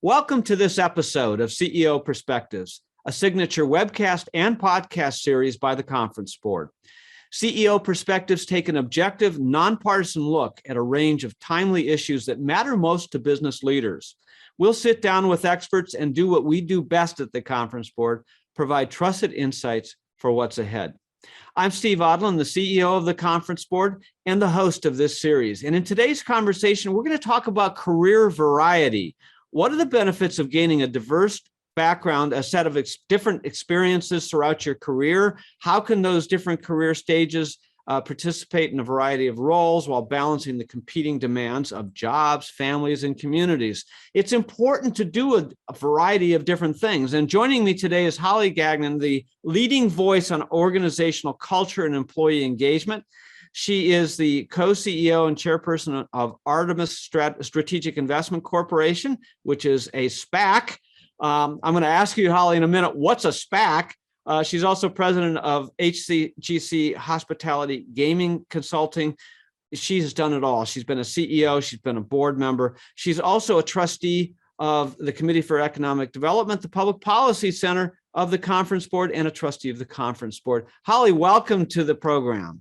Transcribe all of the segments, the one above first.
Welcome to this episode of CEO Perspectives, a signature webcast and podcast series by the Conference Board. CEO Perspectives take an objective, nonpartisan look at a range of timely issues that matter most to business leaders. We'll sit down with experts and do what we do best at the Conference Board, provide trusted insights for what's ahead. I'm Steve Odland, the CEO of the Conference Board and the host of this series. And in today's conversation, we're going to talk about career variety. What are the benefits of gaining a diverse background, a set of different experiences throughout your career? How can those different career stages participate in a variety of roles while balancing the competing demands of jobs, families, and communities? It's important to do a variety of different things. And joining me today is Holly Gagnon, the leading voice on organizational culture and employee engagement. She is the co-CEO and chairperson of Artemis Strategic Investment Corporation, which is a SPAC. I'm going to ask you, Holly, in a minute, what's a SPAC? She's also president of HCGC Hospitality Gaming Consulting. She has done it all. She's been a CEO. She's been a board member. She's also a trustee of the Committee for Economic Development, the Public Policy Center of the Conference Board, and a trustee of the Conference Board. Holly, welcome to the program.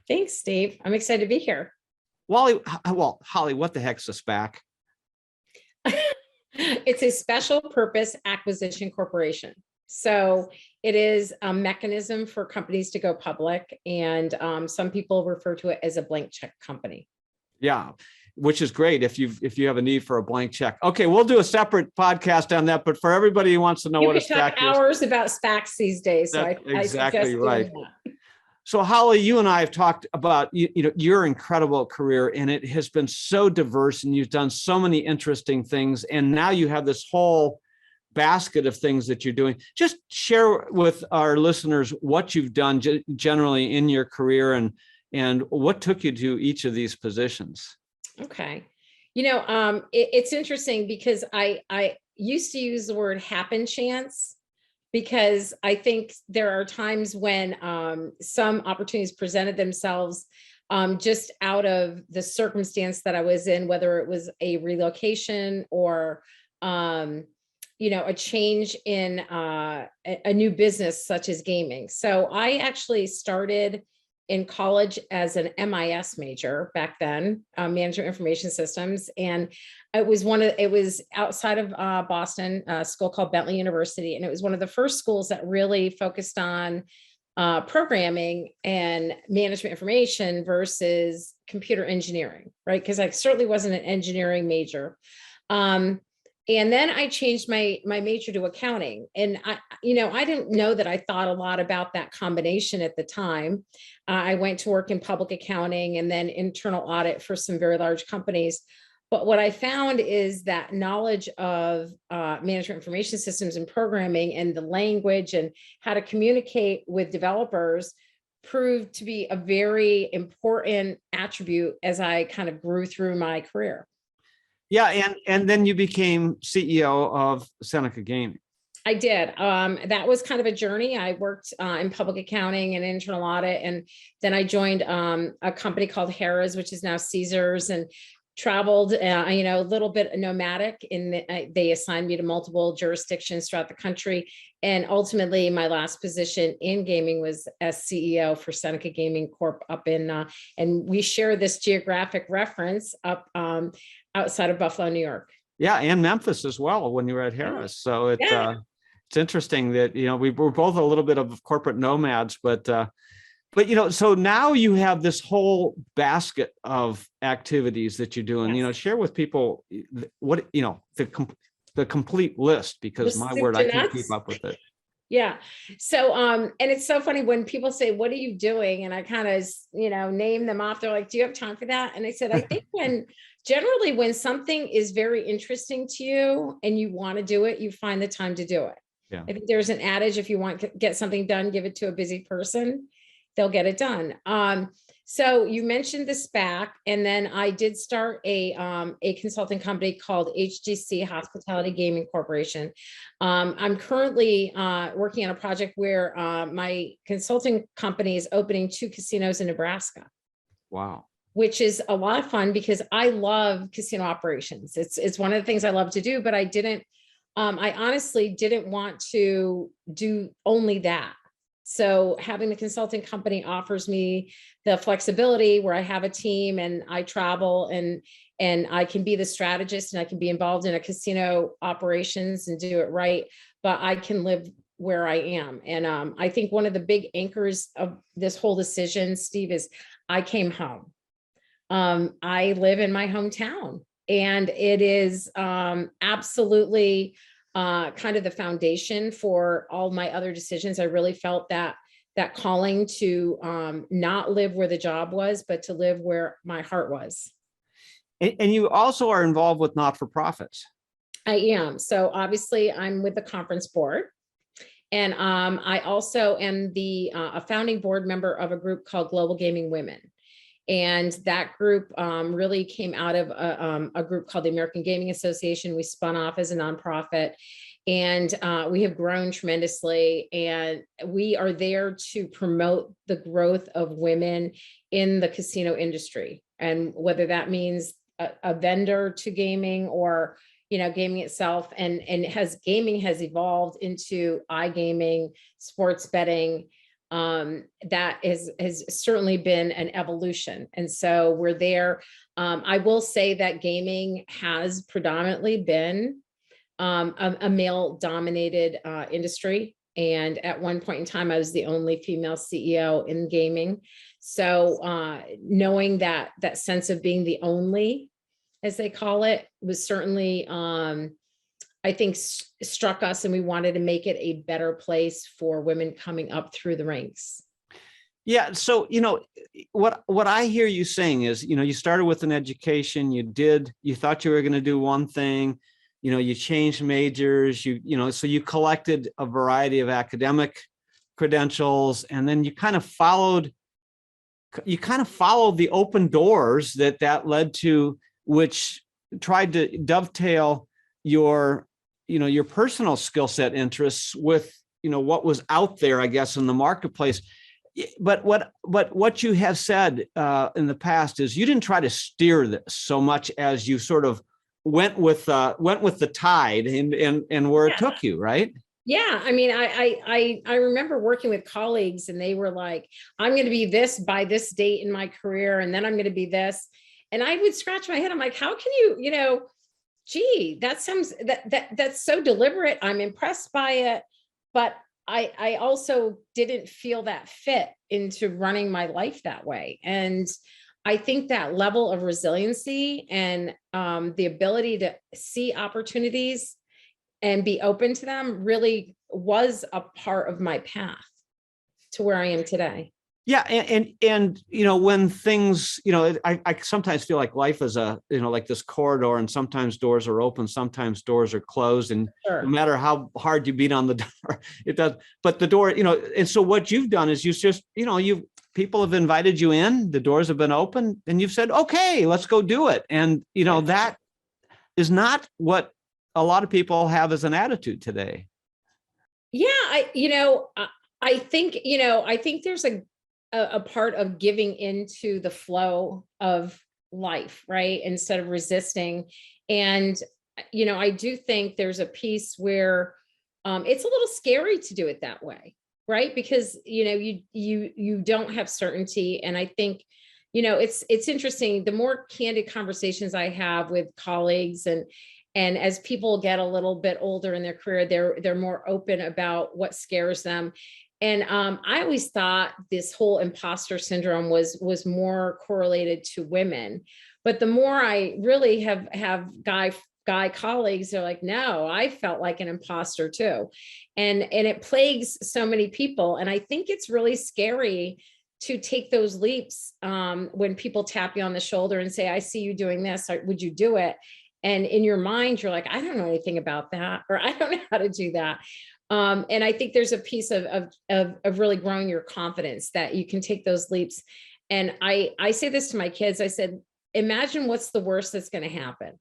Thanks, Steve. I'm excited to be here. Holly, what the heck's a SPAC? It's a special purpose acquisition corporation. So it is a mechanism for companies to go public, and some people refer to it as a blank check company. Yeah, which is great if you have a need for a blank check. Okay, we'll do a separate podcast on that, but for everybody who wants to know what a SPAC is. Hours about SPACs these days. So exactly right. So Holly, you and I have talked about your incredible career, and it has been so diverse, and you've done so many interesting things, and now you have this whole basket of things that you're doing. Just share with our listeners what you've done generally in your career and what took you to each of these positions. Okay. It's interesting because I used to use the word happen chance, because I think there are times when some opportunities presented themselves just out of the circumstance that I was in, whether it was a relocation or a change in a new business such as gaming. So I actually started in college as an MIS major back then, Management Information Systems. And it was outside of Boston, a school called Bentley University. And it was one of the first schools that really focused on programming and management information versus computer engineering, right? Because I certainly wasn't an engineering major. And then I changed my major to accounting. And I didn't know that I thought a lot about that combination at the time. I went to work in public accounting and then internal audit for some very large companies. But what I found is that knowledge of management information systems and programming and the language and how to communicate with developers proved to be a very important attribute as I kind of grew through my career. Yeah, and then you became CEO of Seneca Gaming. I did. That was kind of a journey. I worked in public accounting and internal audit, and then I joined a company called Harrah's, which is now Caesars, and traveled, a little bit nomadic. They assigned me to multiple jurisdictions throughout the country, and ultimately, my last position in gaming was as CEO for Seneca Gaming Corp up in, and we share this geographic reference up outside of Buffalo, New York. Yeah, and Memphis as well when you were at Harrah's. So it's interesting that we were both a little bit of corporate nomads, but so now you have this whole basket of activities that you're doing. Yes. Share with people what the complete list, because my word, I can't keep up with it. Yeah. So, and it's so funny when people say, what are you doing? And I kind of, name them off. They're like, do you have time for that? And I said, I think generally when something is very interesting to you and you want to do it, you find the time to do it. Yeah. I think there's an adage, if you want to get something done, give it to a busy person, they'll get it done. So you mentioned the SPAC, and then I did start a consulting company called HGC Hospitality Gaming Corporation. I'm currently working on a project where my consulting company is opening 2 casinos in Nebraska. Wow. which is a lot of fun because I love casino operations. It's one of the things I love to do, but I honestly didn't want to do only that. So having the consulting company offers me the flexibility where I have a team and I travel and I can be the strategist and I can be involved in a casino operations and do it right, but I can live where I am. And I think one of the big anchors of this whole decision, Steve, is I came home. I live in my hometown, and it is absolutely kind of the foundation for all my other decisions. I really felt that calling to not live where the job was, but to live where my heart was. And you also are involved with not-for-profits. I am. So obviously I'm with the conference board. And I also am a founding board member of a group called Global Gaming Women. And that group really came out of a group called the American Gaming Association. We spun off as a nonprofit, and we have grown tremendously. And we are there to promote the growth of women in the casino industry. And whether that means a vendor to gaming or gaming itself, and gaming has evolved into iGaming, sports betting. That has certainly been an evolution. And so we're there. I will say that gaming has predominantly been a male dominated industry. And at one point in time, I was the only female CEO in gaming. So knowing that sense of being the only, as they call it, was certainly, I think, struck us, and we wanted to make it a better place for women coming up through the ranks. Yeah. So, what I hear you saying is, you started with an education, you thought you were going to do one thing, you changed majors, so you collected a variety of academic credentials, and then you kind of followed the open doors that led to, which tried to dovetail your personal skill set interests with, what was out there, I guess, in the marketplace. But what you have said in the past is you didn't try to steer this so much as you sort of went with the tide and where it took you, right? Yeah. I mean, I remember working with colleagues, and they were like, I'm going to be this by this date in my career, and then I'm going to be this. And I would scratch my head. I'm like, how can you, gee, that sounds that's so deliberate. I'm impressed by it, but I also didn't feel that fit into running my life that way. And I think that level of resiliency and the ability to see opportunities and be open to them really was a part of my path to where I am today. Yeah. And when things, I sometimes feel like life is like this corridor, and sometimes doors are open, sometimes doors are closed. And Sure. No matter how hard you beat on the door, it does. But the door, and so what you've done is people have invited you in, the doors have been open, and you've said, okay, let's go do it. And, that is not what a lot of people have as an attitude today. Yeah. I think there's a part of giving into the flow of life, right? Instead of resisting. And, I do think there's a piece where it's a little scary to do it that way, right? Because, you don't have certainty. And I think, it's interesting, the more candid conversations I have with colleagues, and as people get a little bit older in their career, they're more open about what scares them. And I always thought this whole imposter syndrome was more correlated to women. But the more I really have guy colleagues, they're like, no, I felt like an imposter too. And it plagues so many people. And I think it's really scary to take those leaps when people tap you on the shoulder and say, I see you doing this, would you do it? And in your mind, you're like, I don't know anything about that, or I don't know how to do that. And I think there's a piece of really growing your confidence that you can take those leaps. And I say this to my kids. I said, imagine what's the worst that's going to happen,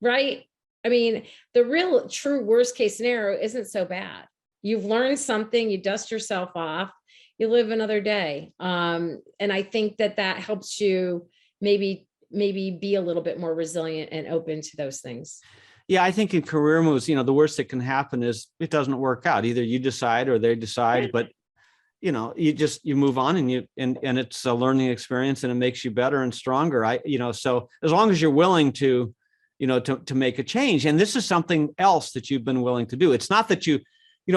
right? I mean, the real true worst case scenario isn't so bad. You've learned something, you dust yourself off, you live another day. And I think that helps you maybe be a little bit more resilient and open to those things. Yeah, I think in career moves, the worst that can happen is it doesn't work out. Either you decide or they decide, but you move on, and it's a learning experience, and it makes you better and stronger. So as long as you're willing to make a change, and this is something else that you've been willing to do. It's not that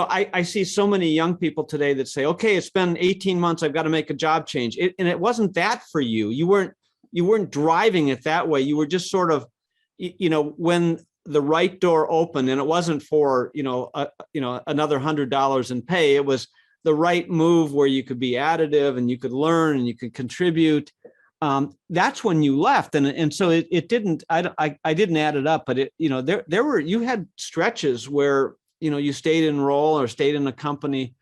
I see so many young people today that say, okay, it's been 18 months, I've got to make a job change. And it wasn't that for you. You weren't driving it that way. You were just sort of, when the right door opened, and it wasn't for, another $100 in pay. It was the right move where you could be additive and you could learn and you could contribute. That's when you left. And so it didn't, I didn't add it up, but you had stretches where, you stayed in role or stayed in a company,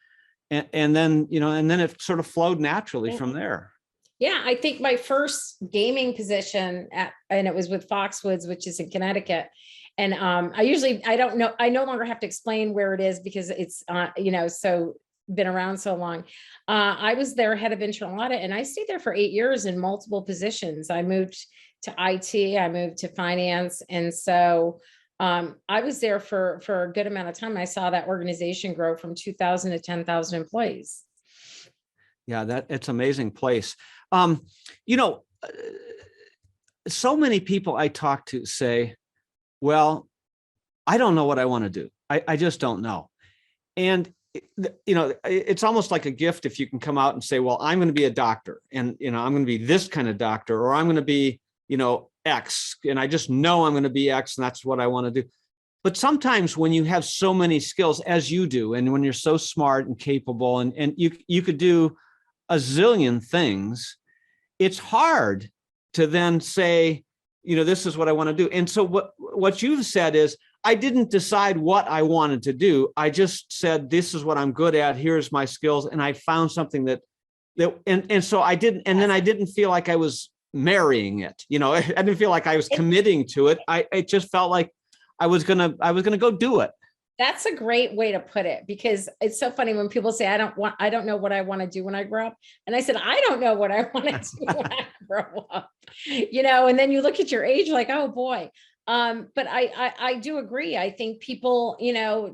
and then it sort of flowed naturally from there. Yeah, I think my first gaming position and it was with Foxwoods, which is in Connecticut. And I no longer have to explain where it is because it's, so been around so long. I was their head of internal audit, and I stayed there for 8 years in multiple positions. I moved to IT, I moved to finance. And so I was there for a good amount of time. I saw that organization grow from 2,000 to 10,000 employees. Yeah, it's an amazing place. So many people I talk to say, well, I don't know what I want to do. I just don't know. And, it's almost like a gift if you can come out and say, well, I'm going to be a doctor, and, I'm going to be this kind of doctor, or I'm going to be, X, and I just know I'm going to be X, and that's what I want to do. But sometimes when you have so many skills as you do, and when you're so smart and capable, and you could do a zillion things, it's hard to then say, this is what I want to do. And so what you've said is, I didn't decide what I wanted to do. I just said, this is what I'm good at. Here's my skills. And I found something and so I didn't, and then I didn't feel like I was marrying it. I didn't feel like I was committing to it. It just felt like I was going to go do it. That's a great way to put it, because it's so funny when people say, I don't know what I want to do when I grow up. And I said, I don't know what I want to do when I grow up, and then you look at your age like, oh boy. But I do agree. I think people,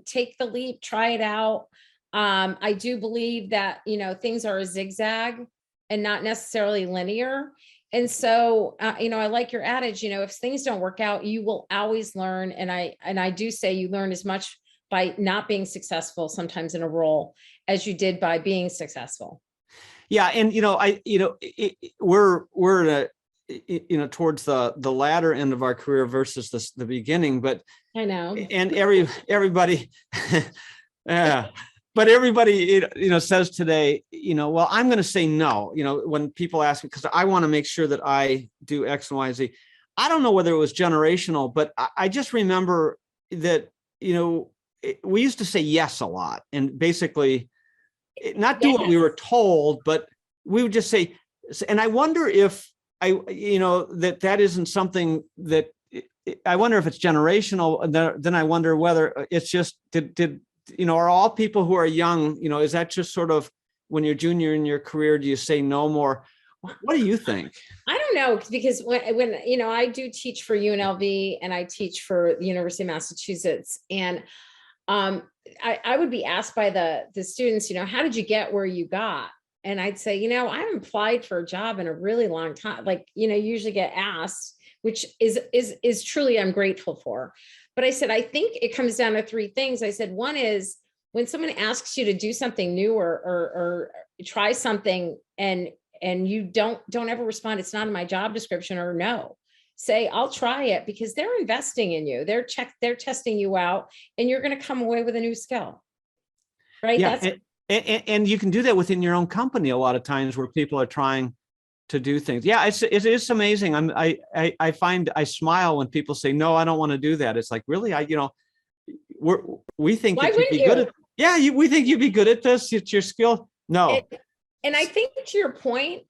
take the leap, try it out. I do believe that, things are a zigzag and not necessarily linear. And so, I like your adage, if things don't work out, you will always learn. And I do say you learn as much by not being successful sometimes in a role as you did by being successful. Yeah. And, we're in a, towards the latter end of our career versus the beginning, but I know. And everybody, yeah. But everybody, says today, well, I'm going to say no, when people ask me, because I want to make sure that I do X and Y, Z. I don't know whether it was generational, but I just remember that, we used to say yes a lot, and basically not do what we were told, but we would just say, and I wonder if that isn't something that, I wonder if it's generational. Then I wonder whether it's just, are all people who are young, is that just sort of when you're junior in your career, do you say no more? What do you think? I don't know, because when I do teach for UNLV and I teach for the University of Massachusetts, and I would be asked by the students, how did you get where you got? And I'd say, I haven't applied for a job in a really long time. Like, you usually get asked, which is truly I'm grateful for. But I said, I think it comes down to three things. I said, one is when someone asks you to do something new or try something and you don't ever respond, it's not in my job description, or no. Say, I'll try it, because they're investing in you. They're testing you out, and you're going to come away with a new skill. Right. Yeah. And you can do that within your own company a lot of times, where people are trying to do things. Yeah, it is amazing. I find I smile when people say, no, I don't want to do that. It's like, really? We think that you'd be good at, we think you'd be good at this. It's your skill. No. And I think to your point,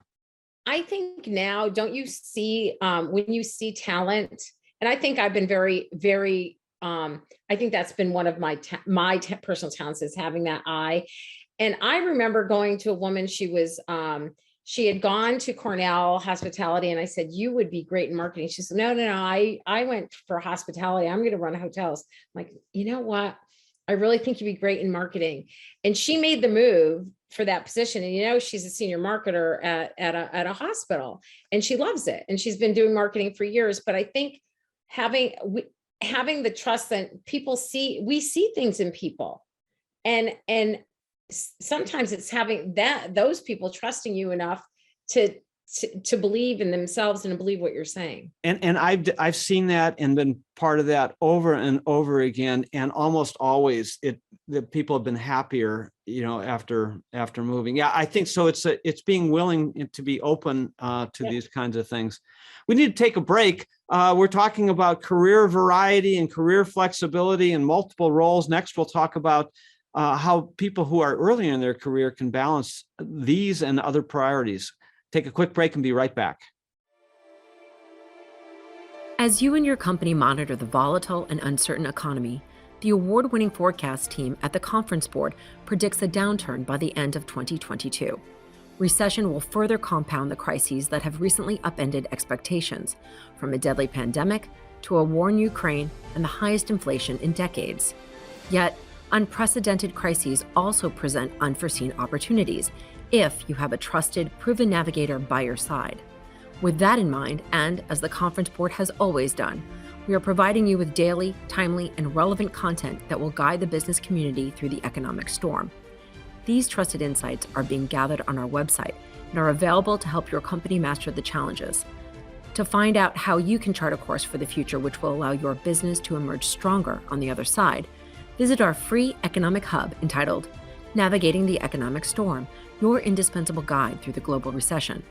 I think now, don't you see, when you see talent, and I think I've been very, very, I think that's been one of my personal talents, is having that eye. And I remember going to a woman, she was she had gone to Cornell hospitality, and I said, you would be great in marketing. She said, no, I went for hospitality. I'm going to run hotels. I'm like, you know what? I really think you'd be great in marketing. And she made the move for that position. And, she's a senior marketer at a hospital, and she loves it. And she's been doing marketing for years. But I think having the trust that we see things in people, and sometimes it's having those people trusting you enough to believe in themselves and to believe what you're saying. And I've seen that and been part of that over and over again. And almost always the people have been happier, after moving. Yeah, I think so. It's being willing to be open to these kinds of things. We need to take a break. We're talking about career variety and career flexibility and multiple roles. Next, we'll talk about how people who are early in their career can balance these and other priorities. Take a quick break and be right back. As you and your company monitor the volatile and uncertain economy, the award-winning forecast team at the Conference Board predicts a downturn by the end of 2022. Recession will further compound the crises that have recently upended expectations, from a deadly pandemic to a war in Ukraine and the highest inflation in decades. Yet, unprecedented crises also present unforeseen opportunities if you have a trusted, proven navigator by your side. With that in mind, and as the Conference Board has always done, we are providing you with daily, timely, and relevant content that will guide the business community through the economic storm. These trusted insights are being gathered on our website and are available to help your company master the challenges. To find out how you can chart a course for the future which will allow your business to emerge stronger on the other side, visit our free economic hub entitled Navigating the Economic Storm, your indispensable guide through the global recession,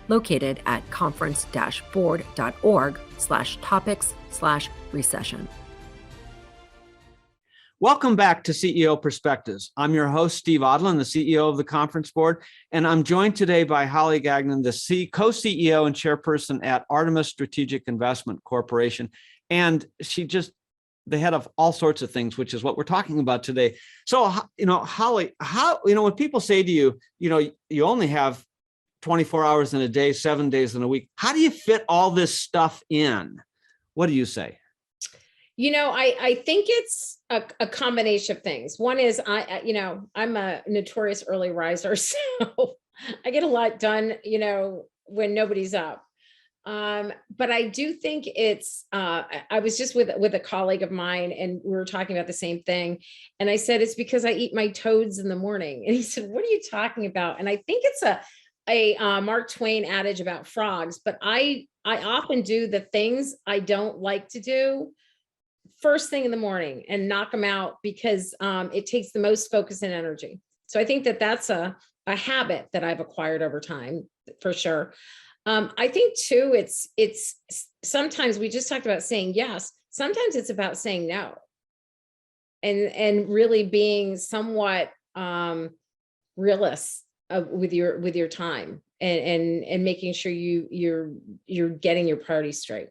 located at conference-board.org/topics/recession. Welcome back to CEO Perspectives. I'm your host, Steve Odland, the CEO of the Conference Board, and I'm joined today by Holly Gagnon, the co-CEO and chairperson at Artemis Strategic Investment Corporation. And the head of all sorts of things, which is what we're talking about today. So, Holly, when people say to you, you only have 24 hours in a day, 7 days in a week, how do you fit all this stuff in? What do you say? I think it's a combination of things. One is I'm a notorious early riser, so I get a lot done, when nobody's up. But I do think it's, I was just with a colleague of mine, and we were talking about the same thing. And I said, it's because I eat my toads in the morning. And he said, what are you talking about? And I think it's a Mark Twain adage about frogs, but I often do the things I don't like to do first thing in the morning and knock them out because it takes the most focus and energy. So I think that's a habit that I've acquired over time, for sure. I think too, it's sometimes we just talked about saying yes. Sometimes it's about saying no, and really being somewhat realist with your time and making sure you're getting your priorities straight.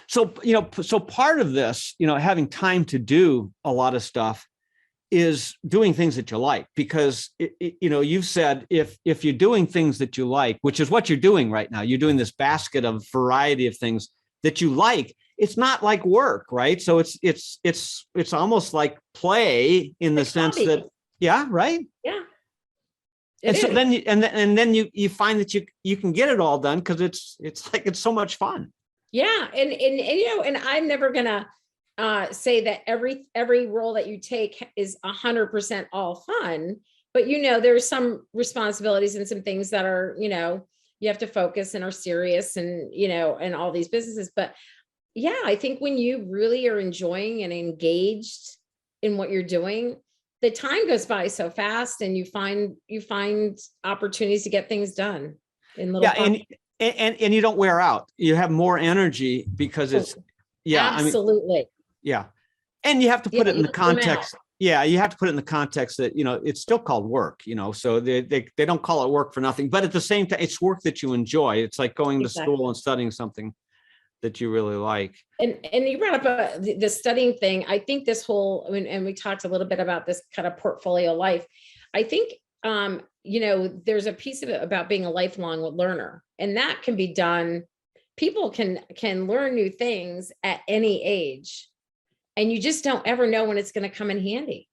So so part of this, having time to do a lot of stuff is doing things that you like, because you've said if you're doing things that you like, which is what you're doing right now, you're doing this basket of variety of things that you like. It's not like work, right? So it's almost like play in the sense hobby. that, yeah, right. Yeah. And so then you find that you can get it all done because it's so much fun. Yeah, and I'm never gonna say that every role that you take is 100% all fun, but there's some responsibilities and some things that are you have to focus and are serious and and all these businesses. But yeah, I think when you really are enjoying and engaged in what you're doing, the time goes by so fast, and you find opportunities to get things done in little. Yeah, and you don't wear out. You have more energy because it's absolutely. Yeah. And you have to put it in the context. Yeah, you have to put it in the context that, it's still called work, so they don't call it work for nothing. But at the same time, it's work that you enjoy. It's like going to school and studying something that you really like. And you brought up the studying thing. I think this whole, and we talked a little bit about this kind of portfolio life. I think there's a piece of it about being a lifelong learner, and that can be done. People can learn new things at any age, and you just don't ever know when it's going to come in handy.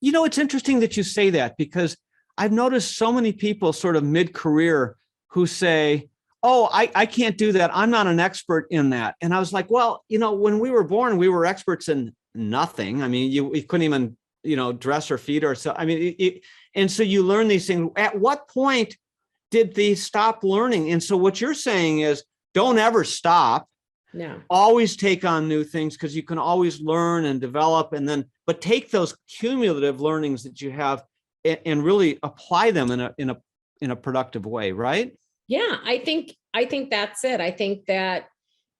It's interesting that you say that, because I've noticed so many people sort of mid-career who say, oh, I can't do that. I'm not an expert in that. And I was like, well, when we were born, we were experts in nothing. I mean, we couldn't even, dress or feed ourselves. I mean, and so you learn these things. At what point did they stop learning? And so what you're saying is, don't ever stop. No. Always take on new things, because you can always learn and develop, but take those cumulative learnings that you have and really apply them in a productive way, right? Yeah, I think that's it. I think that,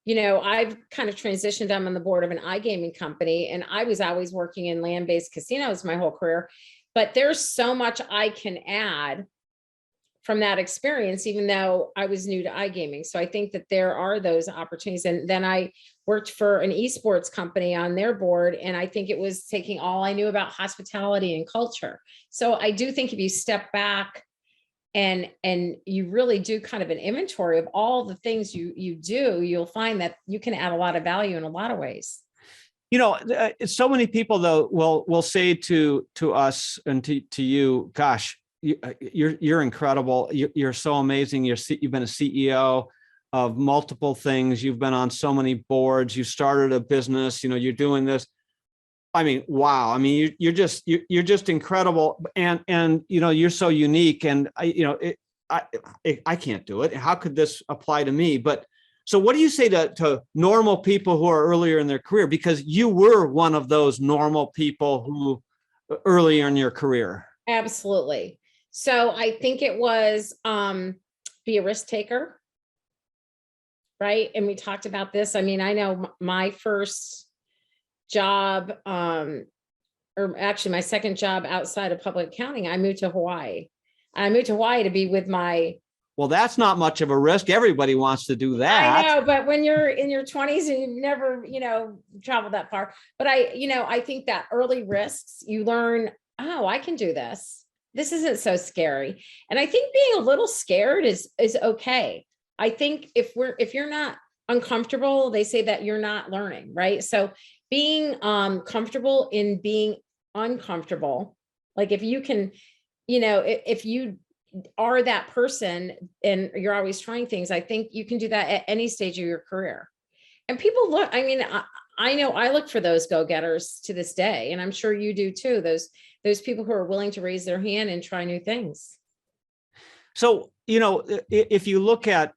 I've kind of transitioned. I'm on the board of an iGaming company, and I was always working in land-based casinos my whole career, but there's so much I can add from that experience, even though I was new to iGaming. So I think that there are those opportunities. And then I worked for an esports company on their board, and I think it was taking all I knew about hospitality and culture. So I do think if you step back and you really do kind of an inventory of all the things you do, you'll find that you can add a lot of value in a lot of ways. So many people though will say to us and to you, gosh, you're incredible. You're so amazing. You've been a CEO of multiple things. You've been on so many boards. You started a business. You're doing this. I mean, wow. I mean, you're just incredible, and you're so unique. And I can't do it. How could this apply to me? But so, what do you say to normal people who are earlier in their career? Because you were one of those normal people who earlier in your career. Absolutely. So I think it was be a risk taker, right? And we talked about this. I mean, I know my first job, or actually my second job outside of public accounting, I moved to Hawaii. I moved to Hawaii to be with my. Well, that's not much of a risk. Everybody wants to do that. I know, but when you're in your 20s and you've never, traveled that far. But I think that early risks, you learn, oh, I can do this. This isn't so scary. And I think being a little scared is okay. I think if you're not uncomfortable, they say that you're not learning, right? So being comfortable in being uncomfortable, like if you can, if you are that person and you're always trying things, I think you can do that at any stage of your career. And people look, I mean, I know I look for those go-getters to this day, and I'm sure you do too. Those people who are willing to raise their hand and try new things. So, if you look at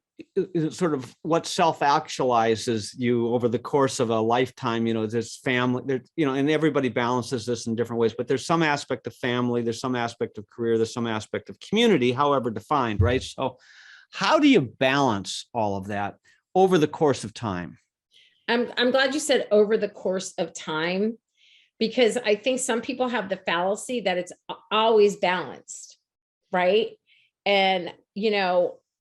sort of what self-actualizes you over the course of a lifetime, there's family, and everybody balances this in different ways, but there's some aspect of family, there's some aspect of career, there's some aspect of community, however defined, right? So how do you balance all of that over the course of time? I'm glad you said over the course of time, because I think some people have the fallacy that it's always balanced, right? And,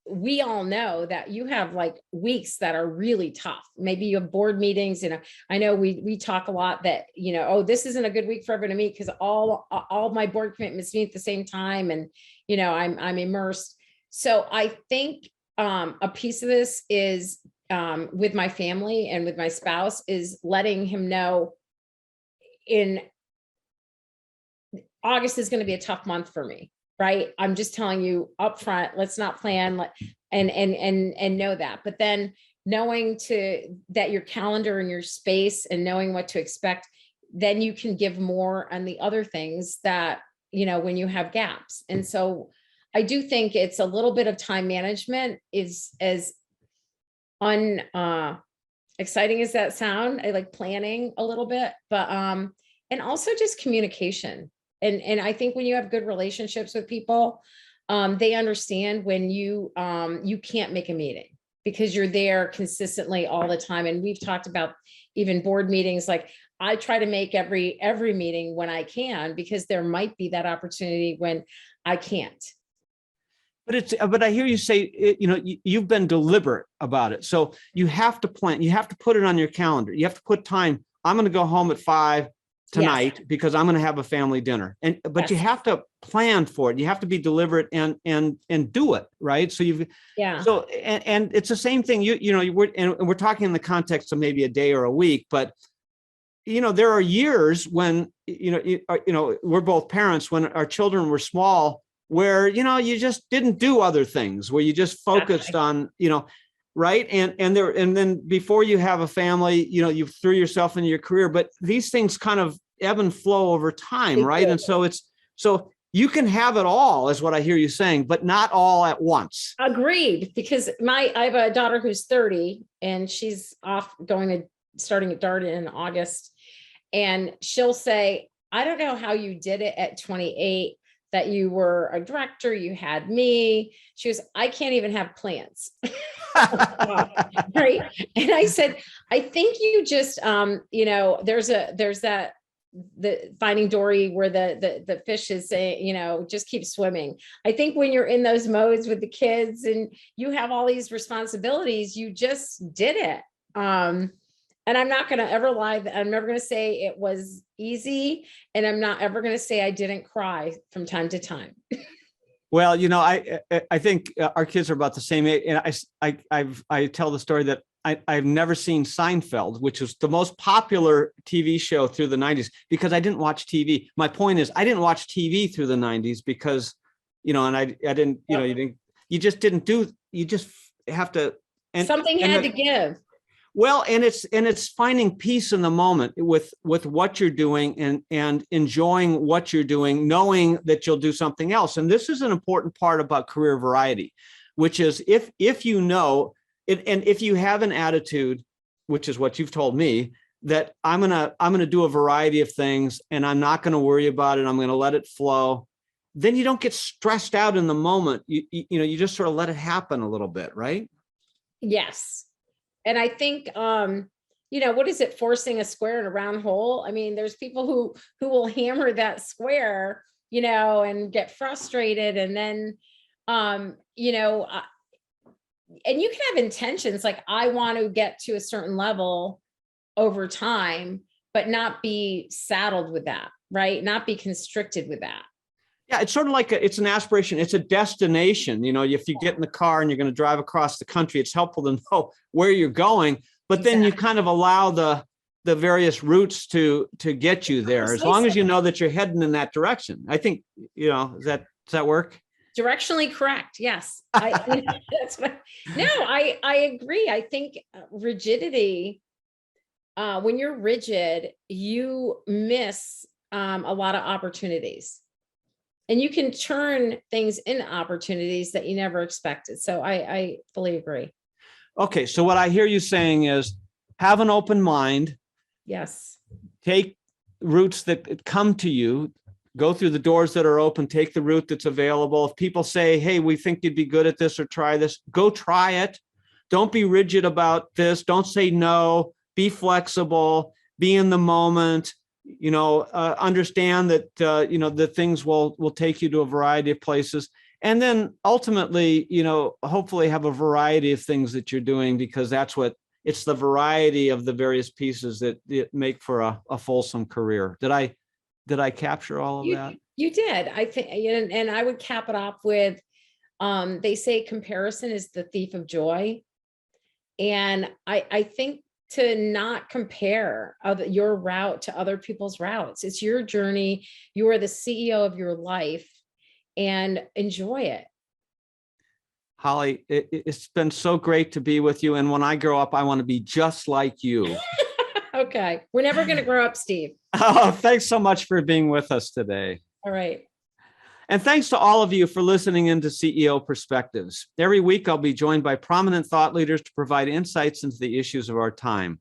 we all know that you have like weeks that are really tough. Maybe you have board meetings. I know we talk a lot that, oh, this isn't a good week for everyone to meet because all my board commitments meet at the same time. And, I'm immersed. So I think a piece of this is with my family and with my spouse is letting him know in August is going to be a tough month for me. Right. I'm just telling you up front, let's not plan and know that. But then knowing that your calendar and your space and knowing what to expect, then you can give more on the other things that, when you have gaps. And so I do think it's a little bit of time management is as exciting as that sound. I like planning a little bit, but and also just communication. And I think when you have good relationships with people, they understand when you can't make a meeting because you're there consistently all the time. And we've talked about even board meetings. Like I try to make every meeting when I can, because there might be that opportunity when I can't. But I hear you say, you've been deliberate about it. So you have to plan, you have to put it on your calendar. You have to put time. I'm going to go home at 5. tonight because I'm going to have a family dinner. But you have to plan for it. You have to be deliberate and do it, right? So and it's the same thing. We're talking in the context of maybe a day or a week, but there are years when we're both parents, when our children were small, where you just didn't do other things, where you just focused on right, and then before you have a family, you threw yourself into your career. But these things kind of ebb and flow over time, right? And so you can have it all, is what I hear you saying, but not all at once. Agreed, because I have a daughter who's 30, and she's off starting at Darden in August. And she'll say, I don't know how you did it at 28, that you were a director, you had me. She goes, I can't even have plans. Right. And I said, I think you just, there's the Finding Dory where the fish is saying, just keep swimming. I think when you're in those modes with the kids and you have all these responsibilities, you just did it. And I'm not going to ever lie. I'm never going to say it was easy. And I'm not ever going to say I didn't cry from time to time. Well, I think our kids are about the same age. And I tell the story that I've never seen Seinfeld, which was the most popular TV show through the 90s, because I didn't watch TV. My point is, I didn't watch TV through the 90s because, and I didn't, you just have to. Something had to give. Well, and it's finding peace in the moment with what you're doing and enjoying what you're doing, knowing that you'll do something else. And this is an important part about career variety, which is if you know it, and if you have an attitude, which is what you've told me, that I'm gonna do a variety of things and I'm not gonna worry about it, I'm gonna let it flow, then you don't get stressed out in the moment. You just sort of let it happen a little bit, right? Yes. And I think, what is it? Forcing a square in a round hole. I mean, there's people who will hammer that square, and get frustrated. And then, and you can have intentions like, I want to get to a certain level over time, but not be saddled with that, right? Not be constricted with that. Yeah, it's sort of like it's an aspiration. It's a destination. If you get in the car and you're going to drive across the country, it's helpful to know where you're going. But then you kind of allow the various routes to get you there, as long as you know that you're heading in that direction. I think, does that work? Directionally correct. Yes. That's what. No, I agree. I think rigidity. When you're rigid, you miss a lot of opportunities. And you can turn things into opportunities that you never expected. So I fully agree. Okay. So what I hear you saying is have an open mind. Yes. Take routes that come to you, go through the doors that are open, take the route that's available. If people say, hey, we think you'd be good at this or try this, go try it. Don't be rigid about this. Don't say no. Be flexible, be in the moment. Understand that, that things will take you to a variety of places. And then ultimately, hopefully have a variety of things that you're doing, because it's the variety of the various pieces that make for a fulsome career. Did I capture all of that? You did. I think, and I would cap it off with, they say comparison is the thief of joy. And I think to not compare your route to other people's routes. It's your journey. You are the CEO of your life, and enjoy it. Holly, it's been so great to be with you. And when I grow up, I want to be just like you. Okay. We're never going to grow up, Steve. Oh, thanks so much for being with us today. All right. And thanks to all of you for listening into CEO Perspectives. Every week, I'll be joined by prominent thought leaders to provide insights into the issues of our time.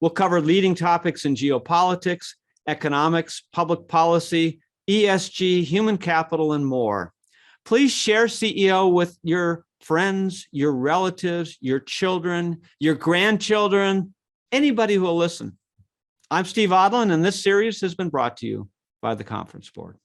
We'll cover leading topics in geopolitics, economics, public policy, ESG, human capital, and more. Please share CEO with your friends, your relatives, your children, your grandchildren, anybody who will listen. I'm Steve Odland, and this series has been brought to you by the Conference Board.